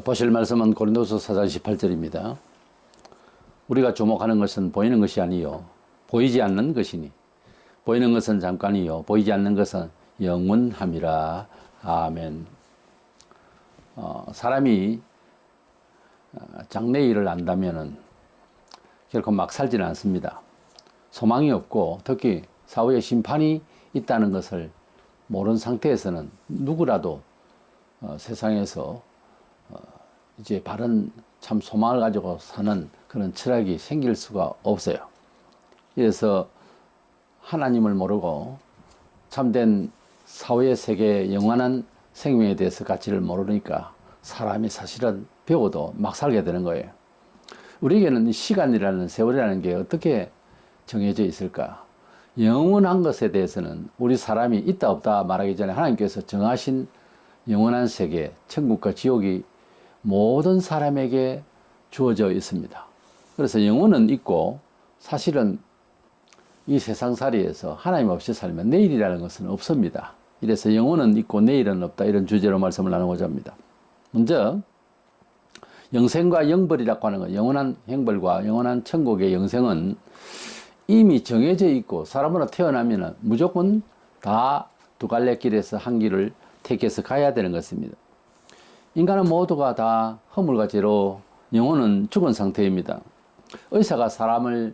보실 말씀은 고린도서 4장 18절입니다. 우리가 주목하는 것은 보이는 것이 아니요 보이지 않는 것이니 보이는 것은 잠깐이요 보이지 않는 것은 영원함이라. 아멘. 사람이 장래일을 안다면은 결코 막 살지는 않습니다. 소망이 없고 특히 사후에 심판이 있다는 것을 모르는 상태에서는 누구라도 세상에서 이제 바른 참 소망을 가지고 사는 그런 철학이 생길 수가 없어요. 그래서 하나님을 모르고 참된 사후의 세계의 영원한 생명에 대해서 가치를 모르니까 사람이 사실은 배워도 막 살게 되는 거예요. 우리에게는 시간이라는 세월이라는 게 어떻게 정해져 있을까? 영원한 것에 대해서는 우리 사람이 있다 없다 말하기 전에 하나님께서 정하신 영원한 세계, 천국과 지옥이 모든 사람에게 주어져 있습니다. 그래서 영혼은 있고 사실은 이 세상살이에서 하나님 없이 살면 내일이라는 것은 없습니다. 이래서 영혼은 있고 내일은 없다, 이런 주제로 말씀을 나누고자 합니다. 먼저 영생과 영벌이라고 하는 것, 영원한 행벌과 영원한 천국의 영생은 이미 정해져 있고 사람으로 태어나면 무조건 다 두 갈래 길에서 한 길을 택해서 가야 되는 것입니다. 인간은 모두가 다 허물과 죄로 영혼은 죽은 상태입니다. 의사가 사람을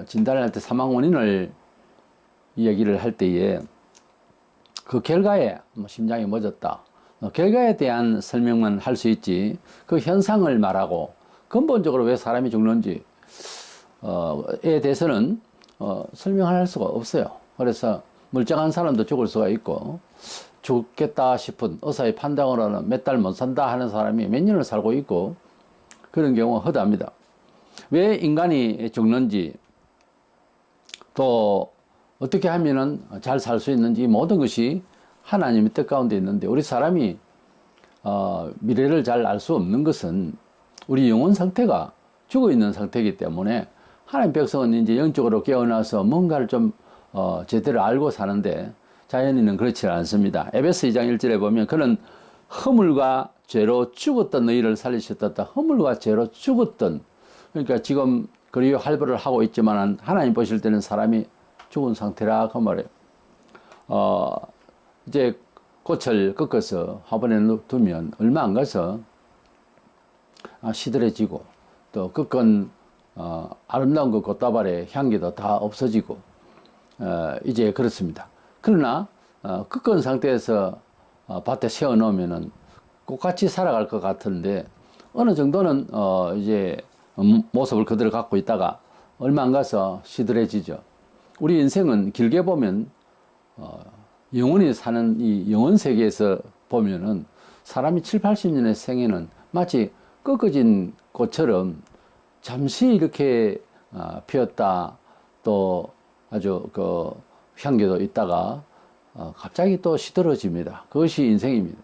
진단을 할 때 사망 원인을 이야기를 할 때에 그 결과에 심장이 멎었다, 결과에 대한 설명만 할 수 있지 그 현상을 말하고 근본적으로 왜 사람이 죽는지 에 대해서는 설명할 수가 없어요. 그래서 멀쩡한 사람도 죽을 수가 있고 죽겠다 싶은 의사의 판단으로는 몇 달 못 산다 하는 사람이 몇 년을 살고 있고 그런 경우가 허다합니다. 왜 인간이 죽는지 또 어떻게 하면은 잘 살 수 있는지 모든 것이 하나님의 뜻 가운데 있는데 우리 사람이 미래를 잘 알 수 없는 것은 우리 영혼 상태가 죽어 있는 상태이기 때문에 하나님 백성은 이제 영적으로 깨어나서 뭔가를 좀 제대로 알고 사는데 자연인은 그렇지 않습니다. 에베소 2장 1절에 보면 그는 허물과 죄로 죽었던 너희를 살리셨다. 허물과 죄로 죽었던, 그러니까 지금 그리고 할부를 하고 있지만 하나님 보실 때는 사람이 죽은 상태라 그 말이에요. 이제 꽃을 꺾어서 화분에 두면 얼마 안 가서 시들해지고 또 꺾은 아름다운 그 꽃다발의 향기도 다 없어지고 이제 그렇습니다. 그러나 꺾은 상태에서 밭에 세워 놓으면은 꽃같이 살아갈 것 같은데 어느 정도는 이제 모습을 그대로 갖고 있다가 얼마 안 가서 시들해지죠. 우리 인생은 길게 보면 영원히 사는 이 영원 세계에서 보면은 사람이 7, 80년의 생애는 마치 꺾어진 꽃처럼 잠시 이렇게 피었다 또 아주 그 향기도 있다가 갑자기 또 시들어집니다. 그것이 인생입니다.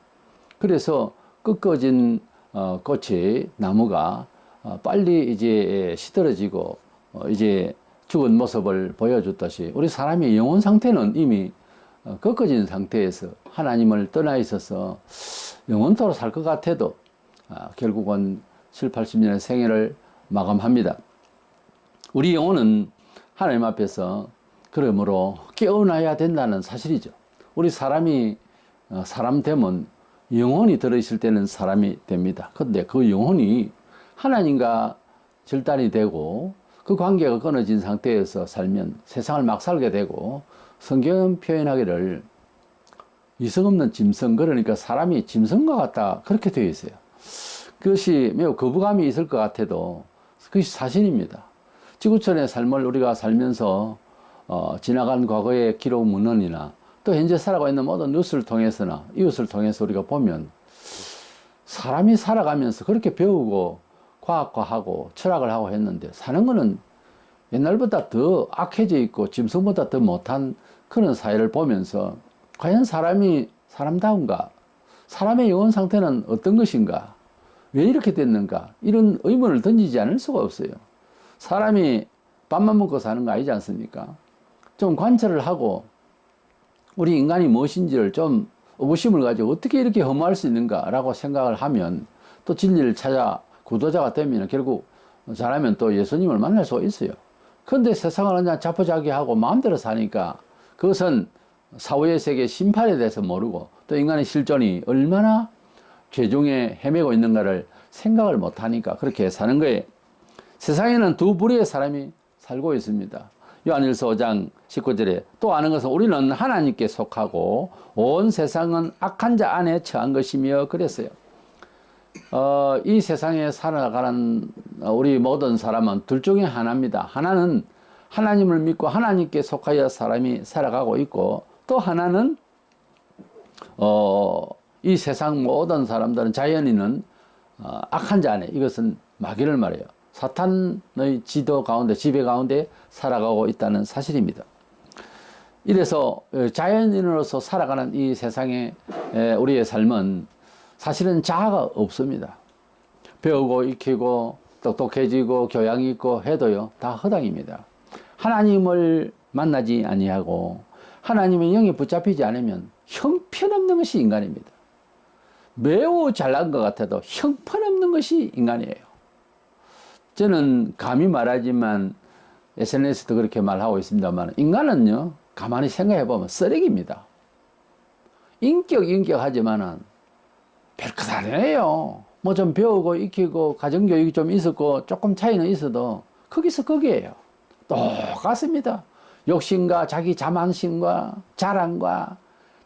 그래서 꺾어진 꽃이 나무가 빨리 이제 시들어지고 이제 죽은 모습을 보여줬듯이 우리 사람의 영혼 상태는 이미 꺾어진 상태에서 하나님을 떠나 있어서 영원토록 살 것 같아도 결국은 7, 80년의 생애를 마감합니다. 우리 영혼은 하나님 앞에서 그러므로 깨어나야 된다는 사실이죠. 우리 사람이 사람 되면 영혼이 들어있을 때는 사람이 됩니다. 그런데 그 영혼이 하나님과 절단이 되고 그 관계가 끊어진 상태에서 살면 세상을 막 살게 되고 성경 표현하기를 이성 없는 짐승, 그러니까 사람이 짐승과 같다 그렇게 되어 있어요. 그것이 매우 거부감이 있을 것 같아도 그것이 사실입니다. 지구촌의 삶을 우리가 살면서 지나간 과거의 기록 문헌이나 또 현재 살아가고 있는 모든 뉴스를 통해서나 이웃을 통해서 우리가 보면 사람이 살아가면서 그렇게 배우고 과학화하고 철학을 하고 했는데 사는 거는 옛날보다 더 악해져 있고 짐승보다 더 못한 그런 사회를 보면서 과연 사람이 사람다운가? 사람의 영혼 상태는 어떤 것인가? 왜 이렇게 됐는가? 이런 의문을 던지지 않을 수가 없어요. 사람이 밥만 먹고 사는 거 아니지 않습니까? 좀 관찰을 하고 우리 인간이 무엇인지를 좀 의구심을 가지고 어떻게 이렇게 허무할 수 있는가라고 생각을 하면 또 진리를 찾아 구도자가 되면 결국 잘하면 또 예수님을 만날 수가 있어요. 그런데 세상을 그냥 자포자기하고 마음대로 사니까 그것은 사후의 세계 심판에 대해서 모르고 또 인간의 실존이 얼마나 죄중에 헤매고 있는가를 생각을 못하니까 그렇게 사는 거예요. 세상에는 두 부류의 사람이 살고 있습니다. 요한일서 5장 19절에 또 아는 것은 우리는 하나님께 속하고 온 세상은 악한 자 안에 처한 것이며 그랬어요. 이 세상에 살아가는 우리 모든 사람은 둘 중에 하나입니다. 하나는 하나님을 믿고 하나님께 속하여 사람이 살아가고 있고 또 하나는 이 세상 모든 사람들은 자연인은 악한 자 안에 이것은 마귀를 말해요. 사탄의 지도 가운데 지배 가운데 살아가고 있다는 사실입니다. 이래서 자연인으로서 살아가는 이 세상에 우리의 삶은 사실은 자아가 없습니다. 배우고 익히고 똑똑해지고 교양이 있고 해도요 다 허당입니다. 하나님을 만나지 아니하고 하나님의 영에 붙잡히지 않으면 형편없는 것이 인간입니다. 매우 잘난 것 같아도 형편없는 것이 인간이에요. 저는 감히 말하지만 SNS도 그렇게 말하고 있습니다만 인간은요 가만히 생각해 보면 쓰레기입니다. 인격하지만은 별것 아니에요. 뭐 좀 배우고 익히고 가정교육이 좀 있었고 조금 차이는 있어도 거기서 거기에요. 똑같습니다. 욕심과 자기 자만심과 자랑과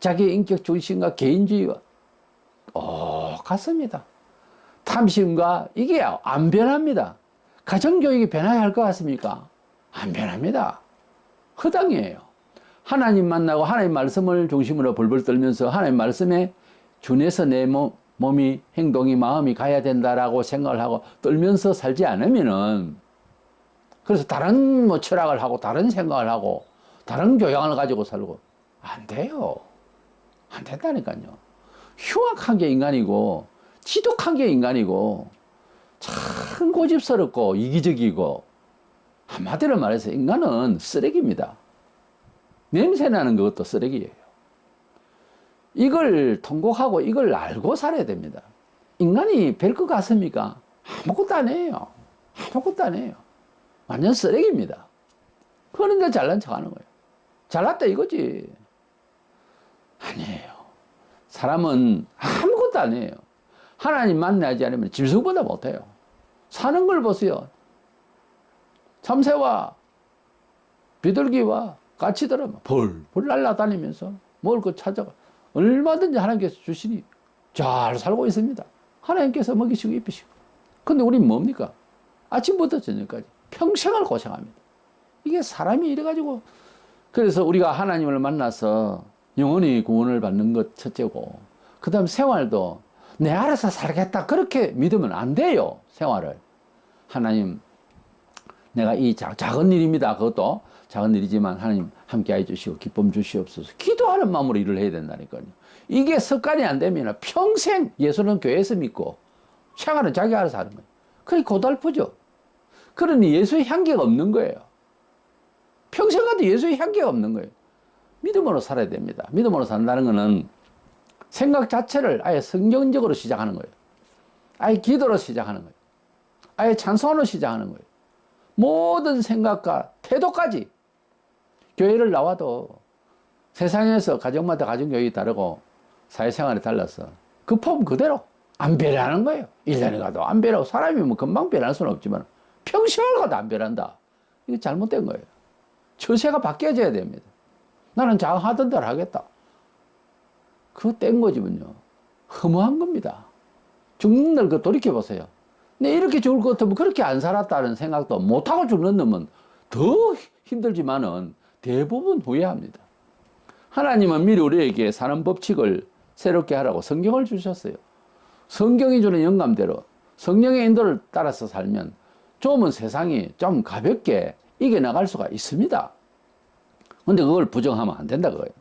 자기 인격 중심과 개인주의와 똑같습니다. 탐심과 이게 안 변합니다. 가정교육이 변해야 할 것 같습니까? 안 변합니다. 허당이에요. 하나님 만나고 하나님 말씀을 중심으로 벌벌 떨면서 하나님 말씀에 준해서 내 몸이 행동이 마음이 가야 된다라고 생각을 하고 떨면서 살지 않으면은 그래서 다른 뭐 철학을 하고 다른 생각을 하고 다른 교양을 가지고 살고 안 돼요. 안 된다니까요. 흉악한 게 인간이고 지독한 게 인간이고 참 고집스럽고 이기적이고 한마디로 말해서 인간은 쓰레기입니다. 냄새나는 것도 쓰레기예요. 이걸 통곡하고 이걸 알고 살아야 됩니다. 인간이 별 것 같습니까? 아무것도 아니에요. 아무것도 아니에요. 완전 쓰레기입니다. 그런데 잘난 척 하는 거예요. 잘났다 이거지. 아니에요. 사람은 아무것도 아니에요. 하나님 만나지 않으면 짐승보다 못해요. 사는 걸 보세요. 참새와 비둘기와 까치들은 벌벌 날아다니면서 먹을 거 찾아가 얼마든지 하나님께서 주시니 잘 살고 있습니다. 하나님께서 먹이시고 입히시고. 근데 우린 뭡니까? 아침부터 저녁까지 평생을 고생합니다. 이게 사람이 이래가지고 그래서 우리가 하나님을 만나서 영원히 구원을 받는 것 첫째고 그 다음 생활도 내 알아서 살겠다 그렇게 믿으면 안 돼요. 생활을. 하나님 내가 이 작은 일입니다. 그것도 작은 일이지만 하나님 함께 해주시고 기쁨 주시옵소서. 기도하는 마음으로 일을 해야 된다니까요. 이게 습관이 안 되면 평생 예수는 교회에서 믿고 생활은 자기 알아서 하는 거예요. 그게 고달프죠. 그러니 예수의 향기가 없는 거예요. 평생 가도 예수의 향기가 없는 거예요. 믿음으로 살아야 됩니다. 믿음으로 산다는 것은 생각 자체를 아예 성경적으로 시작하는 거예요. 아예 기도로 시작하는 거예요. 아예 찬송으로 시작하는 거예요. 모든 생각과 태도까지 교회를 나와도 세상에서 가정마다 가정교육이 다르고 사회생활이 달라서 그 폼 그대로 안 변하는 거예요. 1년에 가도 안 변하고 사람이 뭐 금방 변할 수는 없지만 평생을 가도 안 변한다. 이게 잘못된 거예요. 처세가 바뀌어져야 됩니다. 나는 하던 대로 하겠다. 그거 뗀 거지만요. 허무한 겁니다. 죽는 날 그 돌이켜보세요. 내 이렇게 죽을 것 같으면 그렇게 안 살았다는 생각도 못하고 죽는 놈은 더 힘들지만은 대부분 후회합니다. 하나님은 미리 우리에게 사는 법칙을 새롭게 하라고 성경을 주셨어요. 성경이 주는 영감대로 성령의 인도를 따라서 살면 조금은 세상이 좀 가볍게 이겨나갈 수가 있습니다. 근데 그걸 부정하면 안 된다 그거예요.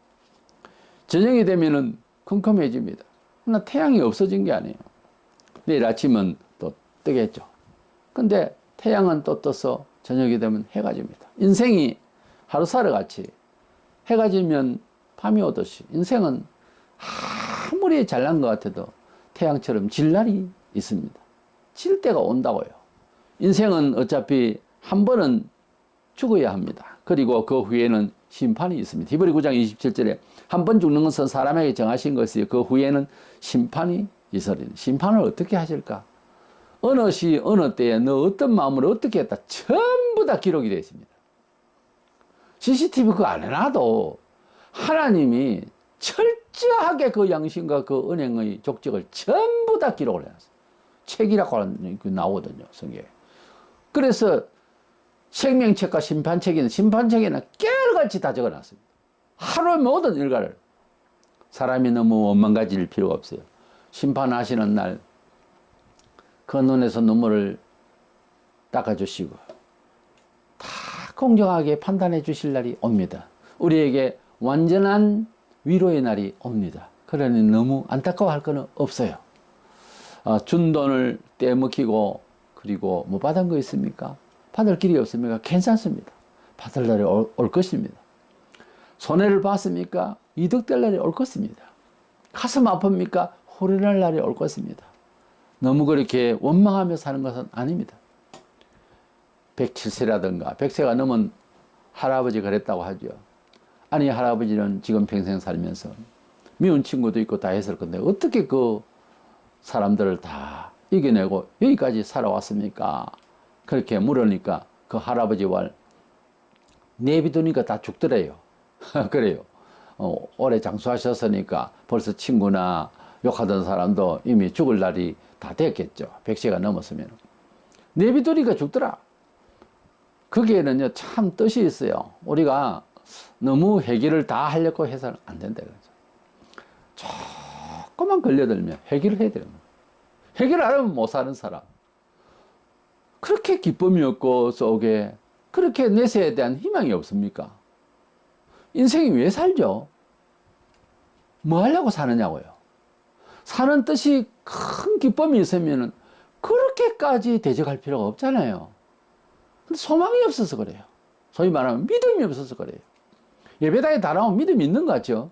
저녁이 되면은 컴컴해집니다. 그러나 태양이 없어진 게 아니에요. 내일 아침은 또 뜨겠죠. 근데 태양은 또 떠서 저녁이 되면 해가 집니다. 인생이 하루살이 같이 해가 지면 밤이 오듯이 인생은 아무리 잘난 것 같아도 태양처럼 질 날이 있습니다. 질 때가 온다고요. 인생은 어차피 한 번은 죽어야 합니다. 그리고 그 후에는 심판이 있습니다. 히브리 9장 27절에 한 번 죽는 것은 사람에게 정하신 것이요 그 후에는 심판이 있으리니. 심판을 어떻게 하실까? 어느 시 어느 때에 너 어떤 마음으로 어떻게 했다 전부 다 기록이 되어 있습니다. CCTV 그거 안 해놔도 하나님이 철저하게 그 양심과 그 은행의 족적을 전부 다 기록을 해놨어요. 책이라고 하는 게 나오거든요, 성경에. 그래서 생명책과 심판책에는 깨알같이 다 적어놨습니다. 하루의 모든 일과를. 사람이 너무 원망가질 필요가 없어요. 심판하시는 날 그 눈에서 눈물을 닦아주시고 다 공정하게 판단해 주실 날이 옵니다. 우리에게 완전한 위로의 날이 옵니다. 그러니 너무 안타까워할 건 없어요. 준 돈을 떼먹히고 그리고 뭐 받은 거 있습니까? 받을 길이 없습니까? 괜찮습니다. 받을 날이 올 것입니다. 손해를 봤습니까? 이득될 날이 올 것입니다. 가슴 아픕니까? 호련할 날이 올 것입니다. 너무 그렇게 원망하며 사는 것은 아닙니다. 107세라든가 100세가 넘은 할아버지 그랬다고 하죠. 아니 할아버지는 지금 평생 살면서 미운 친구도 있고 다 했을 건데 어떻게 그 사람들을 다 이겨내고 여기까지 살아왔습니까? 그렇게 물으니까 그 할아버지와 내비두니까 다 죽더래요. 그래요. 오래 장수하셨으니까 벌써 친구나 욕하던 사람도 이미 죽을 날이 다 됐겠죠. 100세가 넘었으면. 내비두니까 죽더라. 거기에는요, 참 뜻이 있어요. 우리가 너무 해결을 다 하려고 해서는 안 된다. 그러죠. 조금만 걸려들면 해결을 해야 되는 거예요. 해결 안 하면 못 사는 사람. 그렇게 기쁨이 없고 속에 그렇게 내세에 대한 희망이 없습니까? 인생이 왜 살죠? 뭐 하려고 사느냐고요. 사는 뜻이 큰 기쁨이 있으면 그렇게까지 대적할 필요가 없잖아요. 근데 소망이 없어서 그래요. 소위 말하면 믿음이 없어서 그래요. 예배당에 다 나오면 믿음이 있는 것 같죠?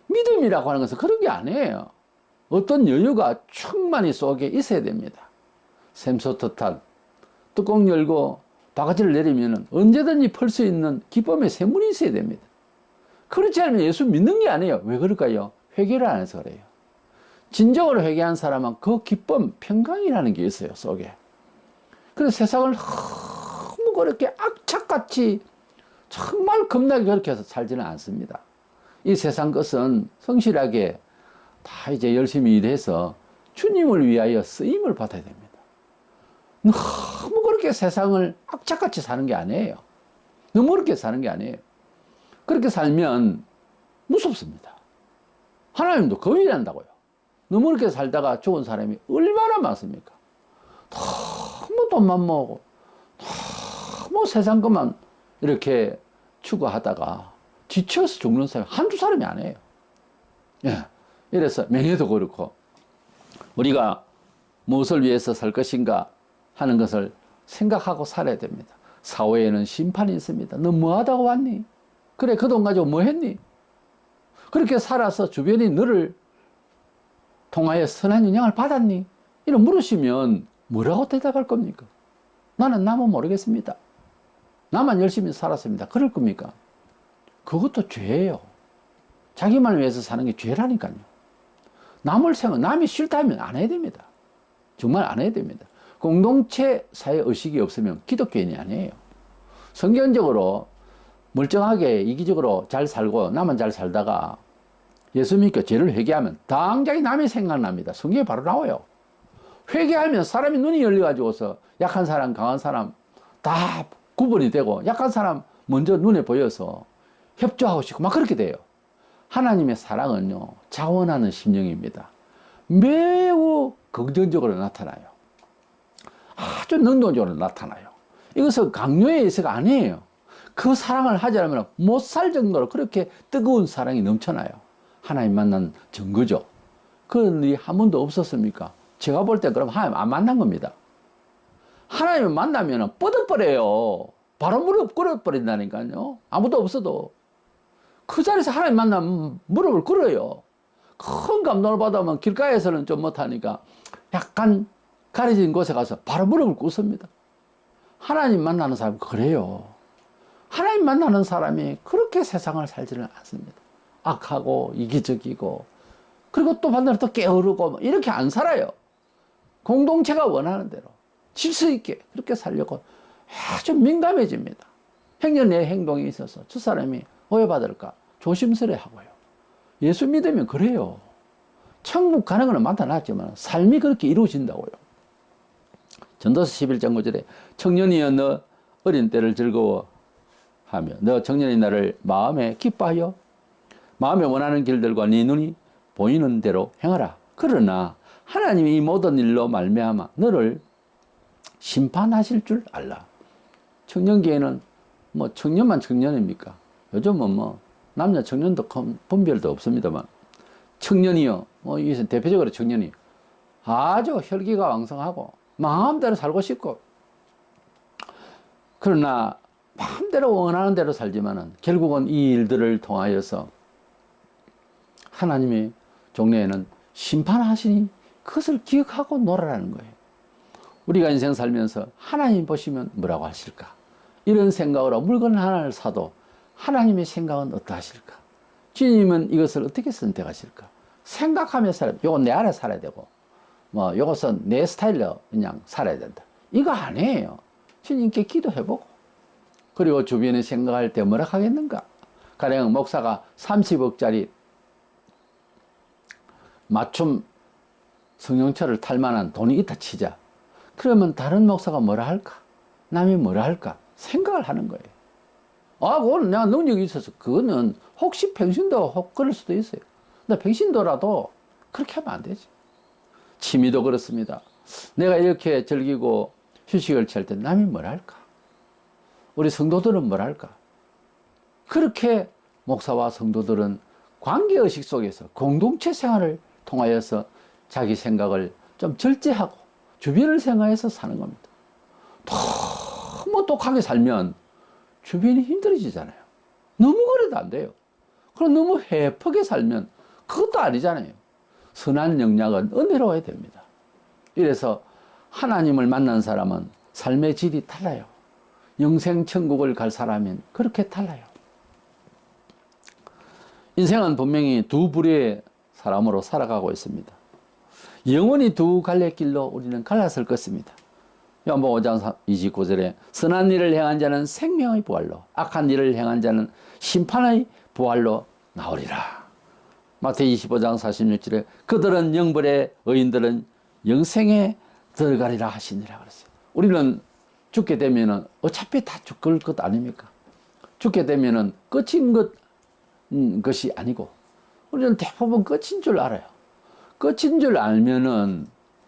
믿음이라고 하는 것은 그런 게 아니에요. 어떤 여유가 충만히 속에 있어야 됩니다. 샘솟듯한 뚜껑 열고 바가지를 내리면 언제든지 풀 수 있는 기쁨의 샘물이 있어야 됩니다. 그렇지 않으면 예수 믿는 게 아니에요. 왜 그럴까요? 회개를 안 해서 그래요. 진정으로 회개한 사람은 그 기쁨, 평강이라는 게 있어요, 속에. 그래서 세상을 너무 그렇게 악착같이 정말 겁나게 그렇게 해서 살지는 않습니다. 이 세상 것은 성실하게 다 이제 열심히 일해서 주님을 위하여 쓰임을 받아야 됩니다. 너무 그렇게 세상을 악착같이 사는 게 아니에요. 너무 그렇게 사는 게 아니에요. 그렇게 살면 무섭습니다. 하나님도 겁이 난다고요. 너무 그렇게 살다가 죽은 사람이 얼마나 많습니까? 너무 돈만 모으고 너무 세상 것만 이렇게 추구하다가 지쳐서 죽는 사람이 한두 사람이 아니에요. 예. 이래서 명예도 그렇고 우리가 무엇을 위해서 살 것인가 하는 것을 생각하고 살아야 됩니다. 사후에는 심판이 있습니다. 너 뭐 하다가 왔니? 그래, 그 돈 가지고 뭐 했니? 그렇게 살아서 주변이 너를 통하여 선한 영향을 받았니? 이런 물으시면 뭐라고 대답할 겁니까? 나는 모르겠습니다. 나만 열심히 살았습니다. 그럴 겁니까? 그것도 죄예요. 자기만 위해서 사는 게 죄라니까요. 남이 싫다면 안 해야 됩니다. 정말 안 해야 됩니다. 공동체 사회 의식이 없으면 기독교인이 아니에요. 성경적으로 멀쩡하게 이기적으로 잘 살고 나만 잘 살다가 예수 믿고 죄를 회개하면 당장에 남이 생각납니다. 성경에 바로 나와요. 회개하면 사람이 눈이 열려가지고서 약한 사람, 강한 사람 다 구분이 되고 약한 사람 먼저 눈에 보여서 협조하고 싶고 막 그렇게 돼요. 하나님의 사랑은요, 자원하는 심령입니다. 매우 긍정적으로 나타나요. 아주 능동적으로 나타나요. 이것은 강요의 의사가 아니에요. 그 사랑을 하지 않으면 못 살 정도로 그렇게 뜨거운 사랑이 넘쳐나요. 하나님 만난 증거죠. 그런 일이 한 번도 없었습니까? 제가 볼 때 그럼 하나님 안 만난 겁니다. 하나님을 만나면 뻗어버려요. 바로 무릎 꿇어버린다니까요. 아무도 없어도. 그 자리에서 하나님 만나면 무릎을 꿇어요. 큰 감동을 받으면 길가에서는 좀 못하니까 약간 가려진 곳에 가서 바로 무릎을 꿇습니다. 하나님 만나는 사람은 그래요. 하나님 만나는 사람이 그렇게 세상을 살지는 않습니다. 악하고 이기적이고 그리고 또 반대로 또 게으르고 이렇게 안 살아요. 공동체가 원하는 대로 질서 있게 그렇게 살려고 아주 민감해집니다. 행여 내 행동에 있어서 저 사람이 오해받을까 조심스레 하고요. 예수 믿으면 그래요. 천국 가는 건 나타났지만 삶이 그렇게 이루어진다고요. 전도서 11장 9절에 청년이여 너 어린 때를 즐거워하며 너 청년의 날을 마음에 기뻐하여 마음에 원하는 길들과 네 눈이 보이는 대로 행하라. 그러나 하나님이 이 모든 일로 말미암아 너를 심판하실 줄 알라. 청년기에는 뭐 청년만 청년입니까? 요즘은 뭐 남녀 청년도 분별도 없습니다만 청년이요. 이것은 대표적으로 청년이 아주 혈기가 왕성하고 마음대로 살고 싶고 그러나 마음대로 원하는 대로 살지만은 결국은 이 일들을 통하여서 하나님이 종래에는 심판하시니 그것을 기억하고 놀아라는 거예요. 우리가 인생 살면서 하나님 보시면 뭐라고 하실까? 이런 생각으로 물건 하나를 사도 하나님의 생각은 어떠하실까? 주님은 이것을 어떻게 선택하실까? 생각하며 살아야 돼. 요건 내 안에 살아야 되고 뭐 요것은 내 스타일로 그냥 살아야 된다. 이거 아니에요. 주님께 기도해보고 그리고 주변에 생각할 때 뭐라 하겠는가? 가령 목사가 30억짜리 맞춤 성령차를 탈 만한 돈이 있다 치자. 그러면 다른 목사가 뭐라 할까? 남이 뭐라 할까? 생각을 하는 거예요. 그거는 내가 능력이 있어서 그거는 혹시 평신도 혹 그럴 수도 있어요. 근데 평신도라도 그렇게 하면 안 되지. 취미도 그렇습니다. 내가 이렇게 즐기고 휴식을 취할 때 남이 뭐라 할까? 우리 성도들은 뭐라 할까? 그렇게 목사와 성도들은 관계의식 속에서 공동체 생활을 통하여서 자기 생각을 좀 절제하고 주변을 생각해서 사는 겁니다. 너무 독하게 살면 주변이 힘들어지잖아요. 너무 그래도 안 돼요. 그럼 너무 해프게 살면 그것도 아니잖아요. 선한 영향은 은혜로워야 됩니다. 이래서 하나님을 만난 사람은 삶의 질이 달라요. 영생 천국을 갈 사람은 그렇게 달라요. 인생은 분명히 두 부류의 사람으로 살아가고 있습니다. 영원히 두 갈래 길로 우리는 갈라설 것입니다. 요한복음 5장 29절에 선한 일을 행한 자는 생명의 부활로 악한 일을 행한 자는 심판의 부활로 나오리라. 마태복음 25장 46절에 그들은 영벌의 의인들은 영생에 들어가리라 하시니라 그랬어요. 우리는 죽게 되면은 어차피 다 죽을 것 아닙니까? 죽게 되면은 끝인 것이 아니고 우리는 대부분 끝인 줄 알아요. 끝인 줄 알면은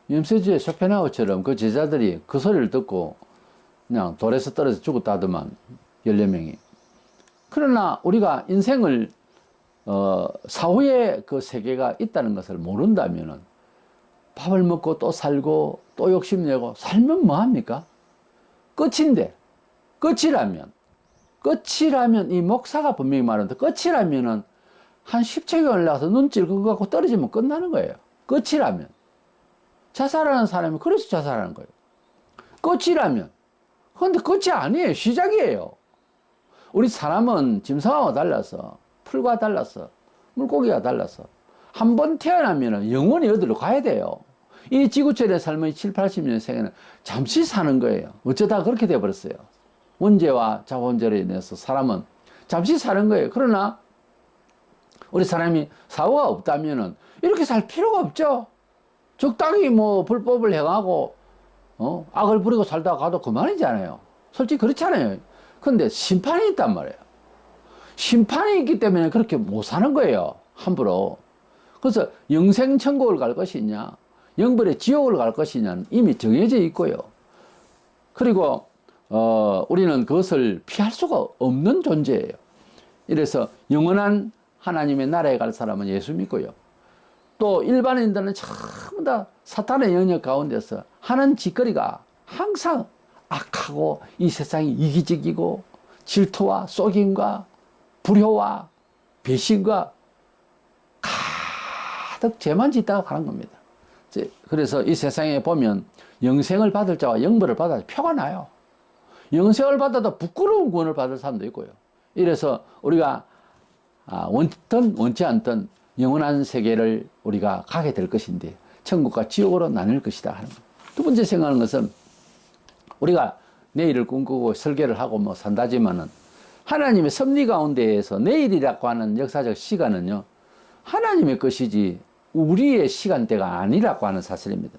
염세주의 쇼펜하우처럼 그 제자들이 그 소리를 듣고 그냥 돌에서 떨어져 죽었다 하더만 14명이. 그러나 우리가 인생을 사후에 그 세계가 있다는 것을 모른다면은 밥을 먹고 또 살고 또 욕심내고 살면 뭐합니까? 끝인데 끝이라면 이 목사가 분명히 말하는데 끝이라면은 한 10척이 올라가서 눈 찔고 갖고 떨어지면 끝나는 거예요. 끝이라면 자살하는 사람이 그래서 자살하는 거예요. 끝이라면. 그런데 끝이 아니에요. 시작이에요. 우리 사람은 짐승하고 달라서 풀과 달라서 물고기가 달라서 한 번 태어나면 영원히 어디로 가야 돼요. 이 지구촌의 삶의 7, 80년 생에는 잠시 사는 거예요. 어쩌다 그렇게 돼버렸어요. 원죄와 자본죄로 인해서 사람은 잠시 사는 거예요. 그러나 우리 사람이 사고가 없다면은 이렇게 살 필요가 없죠. 적당히 뭐 불법을 행하고 악을 부리고 살다가 가도 그만이잖아요. 솔직히 그렇잖아요. 근데 심판이 있단 말이에요. 심판이 있기 때문에 그렇게 못 사는 거예요. 함부로. 그래서 영생 천국을 갈 것이냐 영벌의 지옥을 갈 것이냐는 이미 정해져 있고요. 그리고 우리는 그것을 피할 수가 없는 존재예요. 이래서 영원한 하나님의 나라에 갈 사람은 예수 믿고요. 또 일반인들은 전부 다 사탄의 영역 가운데서 하는 짓거리가 항상 악하고 이 세상이 이기적이고 질투와 속임과 불효와 배신과 가득 죄만 짓다가 가는 겁니다. 그래서 이 세상에 보면 영생을 받을 자와 영벌을 받을 자 표가 나요. 영생을 받아도 부끄러운 구원을 받을 사람도 있고요. 이래서 우리가 원든 원치 않든 영원한 세계를 우리가 가게 될 것인데 천국과 지옥으로 나뉠 것이다 하는 거예요. 두 번째 생각하는 것은 우리가 내일을 꿈꾸고 설계를 하고 뭐 산다지만은 하나님의 섭리 가운데에서 내일이라고 하는 역사적 시간은요, 하나님의 것이지 우리의 시간대가 아니라고 하는 사실입니다.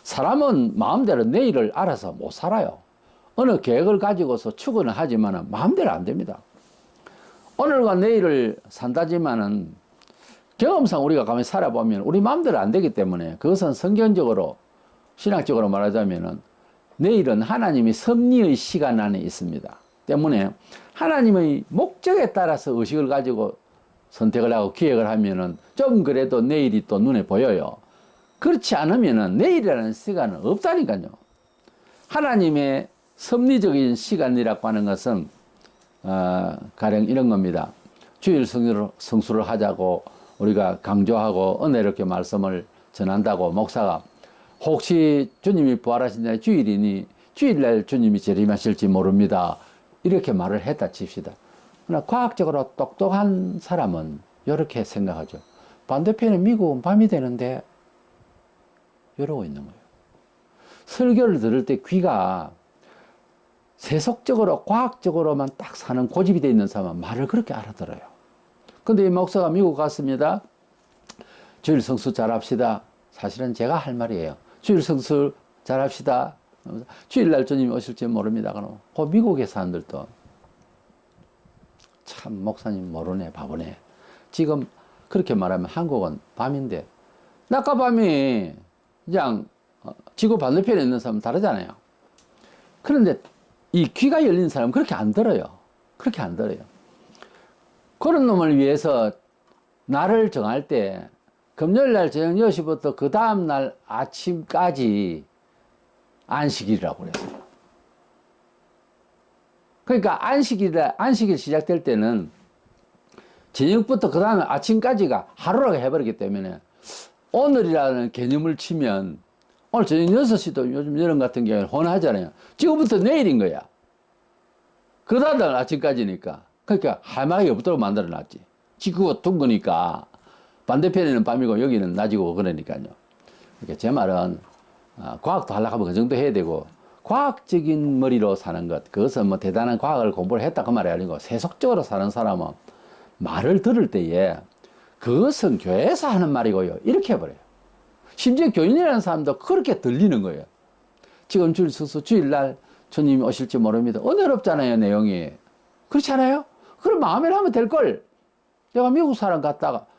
사람은 마음대로 내일을 알아서 못 살아요. 어느 계획을 가지고서 추구는 하지만 마음대로 안 됩니다. 오늘과 내일을 산다지만은 경험상 우리가 가만히 살아보면 우리 마음대로 안 되기 때문에 그것은 성경적으로 신학적으로 말하자면은 내일은 하나님의 섭리의 시간 안에 있습니다. 때문에 하나님의 목적에 따라서 의식을 가지고 선택을 하고 기획을 하면은 좀 그래도 내일이 또 눈에 보여요. 그렇지 않으면은 내일이라는 시간은 없다니까요. 하나님의 섭리적인 시간이라고 하는 것은 가령 이런 겁니다. 주일 성수를 하자고 우리가 강조하고 은혜롭게 말씀을 전한다고 목사가 혹시 주님이 부활하신 날 주일이니 주일날 주님이 재림하실지 모릅니다. 이렇게 말을 했다 칩시다. 그러나 과학적으로 똑똑한 사람은 이렇게 생각하죠. 반대편에 미국은 밤이 되는데 이러고 있는 거예요. 설교를 들을 때 귀가 세속적으로 과학적으로만 딱 사는 고집이 돼 있는 사람은 말을 그렇게 알아들어요. 근데 이 목사가 미국 갔습니다. 주일 성수 잘합시다. 사실은 제가 할 말이에요. 주일 성수 잘합시다. 주일날 주님이 오실지 모릅니다. 그럼 그 미국의 사람들도 참 목사님 모르네 바보네. 지금 그렇게 말하면 한국은 밤인데 낮과 밤이 그냥 지구 반대편에 있는 사람은 다르잖아요. 그런데 이 귀가 열린 사람은 그렇게 안 들어요. 그렇게 안 들어요. 그런 놈을 위해서 날을 정할 때 금요일날 저녁 10시부터 그 다음날 아침까지 안식일이라고 그랬어요. 그러니까 안식일 시작될 때는 저녁부터 그 다음에 아침까지가 하루라고 해버리기 때문에 오늘이라는 개념을 치면 오늘 저녁 6시도 요즘 여름 같은 경우는 혼하잖아요. 지금부터 내일인 거야. 그 다음날 아침까지니까. 그러니까 할만하게 없도록 만들어 놨지. 지구가 둥그니까 반대편에는 밤이고 여기는 낮이고 그러니까요. 그러니까 제 말은 과학도 하려고 하면 그 정도 해야 되고 과학적인 머리로 사는 것, 그것은 뭐 대단한 과학을 공부를 했다 그 말이 아니고 세속적으로 사는 사람은 말을 들을 때에 그것은 교회에서 하는 말이고요. 이렇게 해버려요. 심지어 교인이라는 사람도 그렇게 들리는 거예요. 지금 주일날 주님이 오실지 모릅니다. 은혜롭잖아요, 내용이. 그렇지 않아요? 그럼 마음에 하면 될걸. 내가 미국 사람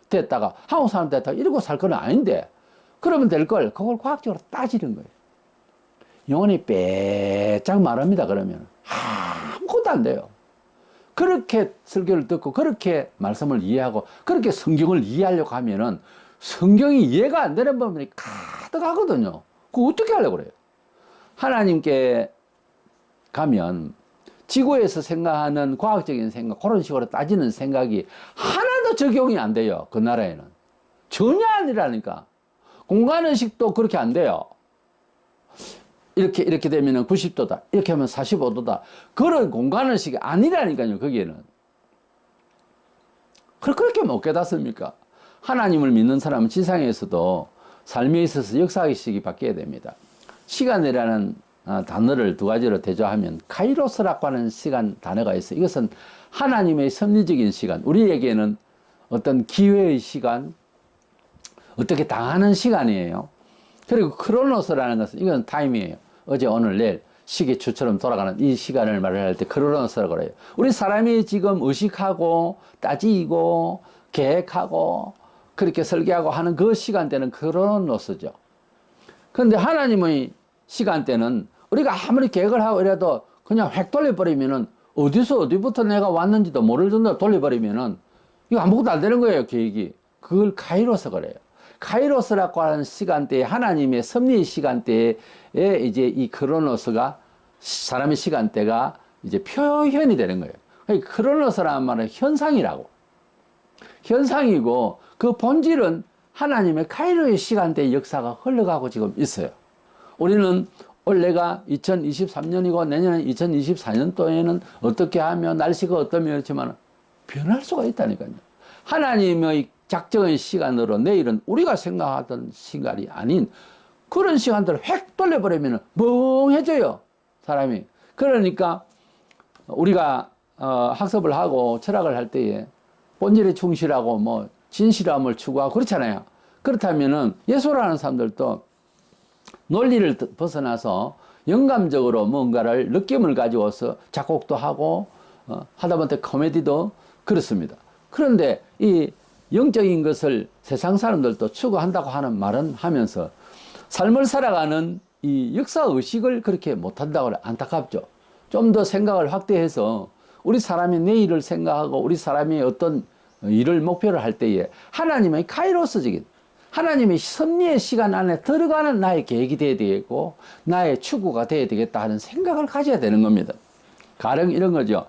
됐다가 한국 사람 됐다가 이러고 살 건 아닌데 그러면 될걸. 그걸 과학적으로 따지는 거예요. 영혼이 빼짝 말합니다. 그러면 아무것도 안 돼요. 그렇게 설교를 듣고 그렇게 말씀을 이해하고 그렇게 성경을 이해하려고 하면은 성경이 이해가 안 되는 부분이 가득하거든요. 그거 어떻게 하려고 그래요? 하나님께 가면 지구에서 생각하는 과학적인 생각, 그런 식으로 따지는 생각이 하나도 적용이 안 돼요. 그 나라에는. 전혀 아니라니까. 공간의식도 그렇게 안 돼요. 이렇게 되면 90도다. 이렇게 하면 45도다. 그런 공간의식이 아니라니까요, 거기에는. 그렇게 못 깨닫습니까? 하나님을 믿는 사람은 지상에서도 삶에 있어서 역사의식이 바뀌어야 됩니다. 시간이라는 단어를 두 가지로 대조하면 카이로스라고 하는 시간 단어가 있어요. 이것은 하나님의 섭리적인 시간, 우리에게는 어떤 기회의 시간, 어떻게 당하는 시간이에요. 그리고 크로노스라는 것은 이건 타임이에요. 어제 오늘 내일 시계추처럼 돌아가는 이 시간을 말할 때 크로노스라고 그래요. 우리 사람이 지금 의식하고 따지고 계획하고 그렇게 설계하고 하는 그 시간대는 크로노스죠. 그런데 하나님의 시간대는 우리가 아무리 계획을 하고 이래도 그냥 획 돌려버리면은 어디서 어디부터 내가 왔는지도 모를 정도로 돌려버리면은 이거 아무것도 안 되는 거예요, 계획이. 그걸 카이로스 그래요. 카이로스라고 하는 시간대에 하나님의 섭리의 시간대에 이제 이 크로노스가 사람의 시간대가 이제 표현이 되는 거예요. 그러니까 크로노스라는 말은 현상이라고. 현상이고 그 본질은 하나님의 카이로의 시간대의 역사가 흘러가고 지금 있어요. 우리는 올해가 2023년이고 내년에 2024년도에는 어떻게 하면 날씨가 어떠면 그렇지만 변할 수가 있다니까요. 하나님의 작정의 시간으로 내일은 우리가 생각하던 시간이 아닌 그런 시간들을 획 돌려버리면 멍해져요, 사람이. 그러니까 우리가 학습을 하고 철학을 할 때에 본질에 충실하고 뭐 진실함을 추구하고 그렇잖아요. 그렇다면은 예술하는 사람들도 논리를 벗어나서 영감적으로 뭔가를 느낌을 가지고서 작곡도 하고 하다못해 코미디도 그렇습니다. 그런데 이 영적인 것을 세상 사람들도 추구한다고 하는 말은 하면서 삶을 살아가는 이 역사 의식을 그렇게 못한다고 그래. 안타깝죠. 좀 더 생각을 확대해서 우리 사람이 내일을 생각하고 우리 사람이 어떤 일을 목표를 할 때에 하나님의 카이로스적인 하나님의 섭리의 시간 안에 들어가는 나의 계획이 되어야 되겠고 나의 추구가 되어야 되겠다 하는 생각을 가져야 되는 겁니다. 가령 이런 거죠.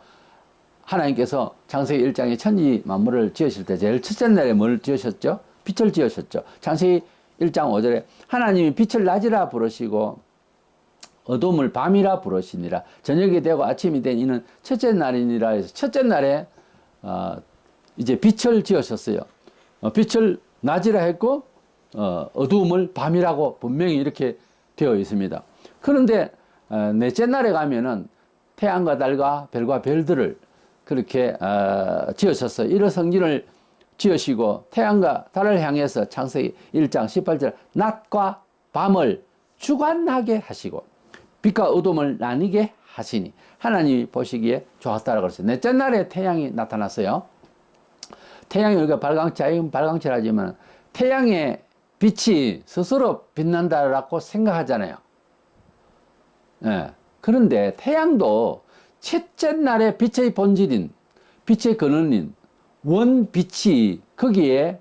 하나님께서 창세기 1장에 천지 만물을 지으실 때 제일 첫째 날에 뭘 지으셨죠? 빛을 지으셨죠. 창세기 1장 5절에 하나님이 빛을 낮이라 부르시고 어둠을 밤이라 부르시니라. 저녁이 되고 아침이 된 이는 첫째 날이니라 해서 첫째 날에 이제 빛을 지으셨어요. 빛을 낮이라 했고 어두움을 밤이라고 분명히 이렇게 되어 있습니다. 그런데 넷째 날에 가면은 태양과 달과 별과 별들을 그렇게 지으셨어요. 이런 성진을 지으시고 태양과 달을 향해서 창세기 1장 18절 낮과 밤을 주관하게 하시고 빛과 어둠을 나뉘게 하시니 하나님이 보시기에 좋았다라고 그랬어요. 넷째 날에 태양이 나타났어요. 태양이 우리가 발광체라지만 태양의 빛이 스스로 빛난다라고 생각하잖아요. 예. 그런데 태양도 첫째 날에 빛의 본질인 빛의 근원인 원빛이 거기에